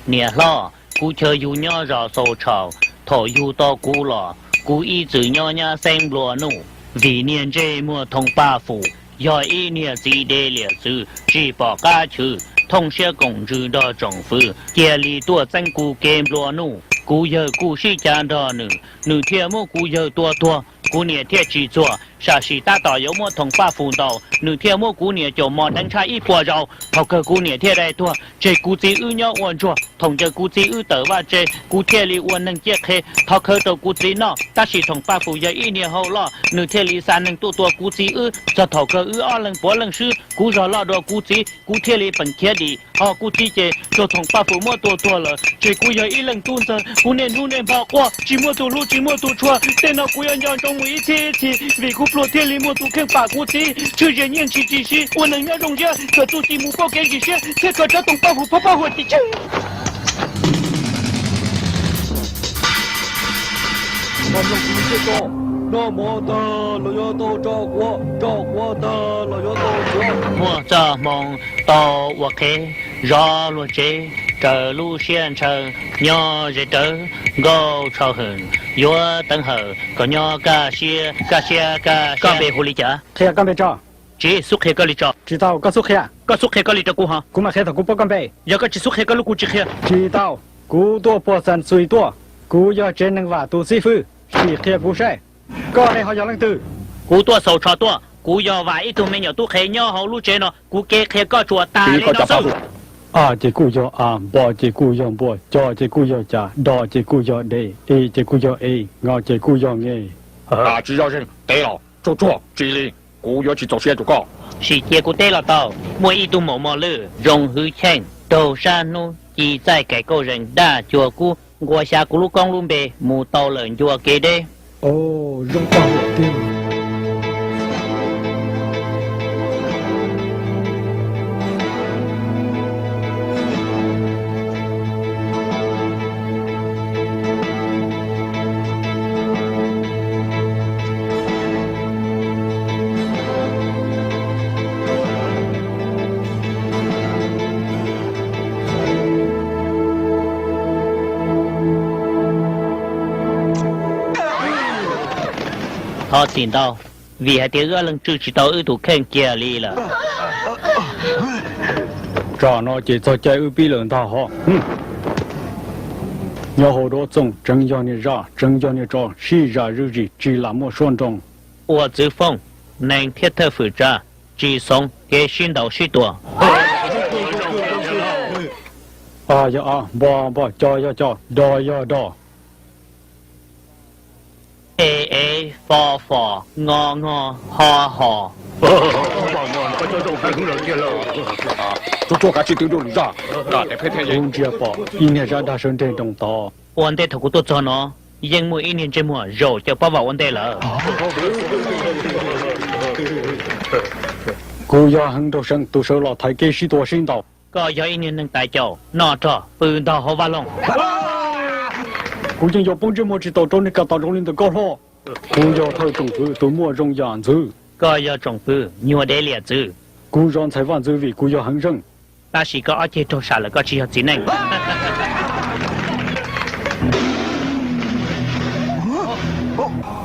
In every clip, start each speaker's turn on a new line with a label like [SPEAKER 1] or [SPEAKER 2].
[SPEAKER 1] เนี่ยล่อกูเชยอยู่ย่อรอโซชาวถออยู่ต่อกูหล่อกูอีจือย่อย่าเซ็งบัวนู่วีเนียนเจมัวทงป้าฝูย่ออีเนี่ยจีเดเลียซือจีปอกาชื่อ通些公知的政府，家里多增กูเกมรัวนู่กูเยอะกูสิจานดอหนึ่งเทียมกูเยอะตัวกูเนี่ยเทียจีจัวชาชีตาต่อยมัวทงป้าฟูดาวหนึ่งเทียมกูเนี่ยจะมอดังชาอีปัวเราพอเกกูเนี่ยเทียได้ตัวเจกูจีอื้อเนาะอ้วนจัวทงเจกูจีอื้อเต๋อว่าเจกูเทียลีอ้วนหนึ่งเจี๊ยเคพอเกตัวกูจีเนาะตาชีทงป้าฟูยาอีเนี่ยเฮาล่อหนึ่งเทียลีสารหนึ่งตัวกูจีอื้อจะถอเกอื้ออ้อหนึ่งปัวหนึ่งชื่อกูรอล่อตัวกูจีกูเทียลีเป็นเทียดีอ๋อกูจีเจจะทงป้าฟูมัวตัว了เจกูยาอีหนึ่งตุ้นเจกูเนี่ยนู่นเนี่ยพอว่าจีมัวตัวรู้จีมัวตัวชัวแต่เรากูยังจง一起为กูปลดเทียลีมัวตัวแข่งปากกูจีชื่อเจ年纪几时我能要中间可做节目报给几些这可这东ป้าหูพ่อหัวจีจื้อ
[SPEAKER 2] 咱们不是说那么的了要到赵国的了要到这。
[SPEAKER 1] 我这梦到我开，绕路街，这路县城，鸟日头，高潮痕，月等候，个鸟个些，刚被狐狸家，
[SPEAKER 3] 开干杯照，
[SPEAKER 1] 这苏开个里着，
[SPEAKER 3] 知道告诉开，
[SPEAKER 1] 个苏开个里着กู哈，
[SPEAKER 3] กูมา开头กู不干杯，
[SPEAKER 1] 要个只苏开个路กู只开，
[SPEAKER 3] 知道，กู多波山最多，กู要真能挖多师傅，是开กูใช่ก็ได้เขาอยากลังตื่น
[SPEAKER 1] กูตัวโซชอตัวกูยอว่าอีตัวเมียตู้เคยย่อเฮาลูเจเนาะกูเกเคก็จัวตาเลยเนาะสู้
[SPEAKER 3] เจกูยอบ่เจกูยอบ่จอเจกูยอจ่าดอเจกูยอเดเจกูยองอเจกูยอเง
[SPEAKER 2] 只要是对了，做这里กู要去做些做个。
[SPEAKER 1] 是结果对了到每一度某某了融合前都山路记载给个人大จัวกู我下กูลูกกองลุมเบหมู่เตาเหลินจัวเกเด
[SPEAKER 3] 哦，扔大火定。
[SPEAKER 1] họ tìm đâu vì hai tiếng lần trước chỉ tao ưu tú khen kia li là
[SPEAKER 3] 找那节奏在右边轮他好，要好多种，真要你让，真要你找，是让日子只那么算中。
[SPEAKER 1] 我只风能贴特负责只送给新导许多
[SPEAKER 3] 不，叫要叫，到要到。
[SPEAKER 1] A for ngọ ho
[SPEAKER 2] 做个去丢丢路上，那得拍拍人。
[SPEAKER 3] 公家宝，一年让他生这种刀。
[SPEAKER 1] วันเดทกูตัวจอนอยังมืออีนินเจมัวโรจะป้าว่าวันเดละ
[SPEAKER 3] กู要很多生都收了，才给许多生刀。
[SPEAKER 1] ก็ยออีนินนึงตายเจ้านอจอปืนดอฮาวาลง
[SPEAKER 3] กูยัง要帮这么知道找你个大众人的高了，กู要他政府都莫种样子，
[SPEAKER 1] ก็ยอจงปืนยัวเดเลียจือ
[SPEAKER 3] กู让才万走位，กู要很生。
[SPEAKER 1] ตาชีก็เอาเจโตชาแล้วก็ชีฮจีนึง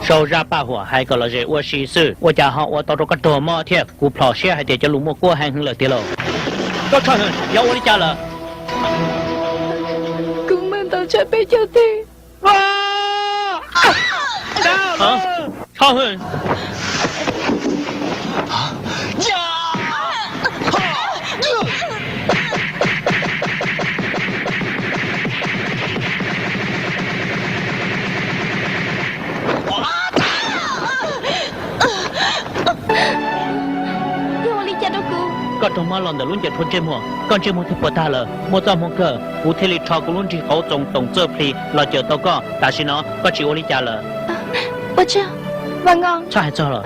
[SPEAKER 1] 收入八火还搞了这我是事，我家好我到这个多么天，กูพลอเสียให้เดี๋ยวจะรู้มั่วกู้ให้หึงเลยเดี๋ยวก็ชอบหึง要我的家了。
[SPEAKER 4] 公们到这边就对。
[SPEAKER 1] 哇！啊！超狠！ก็ต้องมาหลอนแต่ลุ้นจะทนเจมัวก่อนเจมัวที่ปวดตาเลยมัวจอมงเกอร์กูเทลิทอกูลุ้นที่เขาตรงเจอพลีเราเจอตัวก็แต่สิเนาะก็จิโอลิจาเลย
[SPEAKER 4] 我知道，王昂。
[SPEAKER 1] ใช่จ้าเหรอ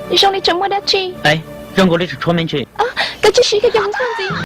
[SPEAKER 4] 你兄弟怎么的去？
[SPEAKER 1] 哎，让我历史出面去。
[SPEAKER 4] 啊，这只是一个洋送子。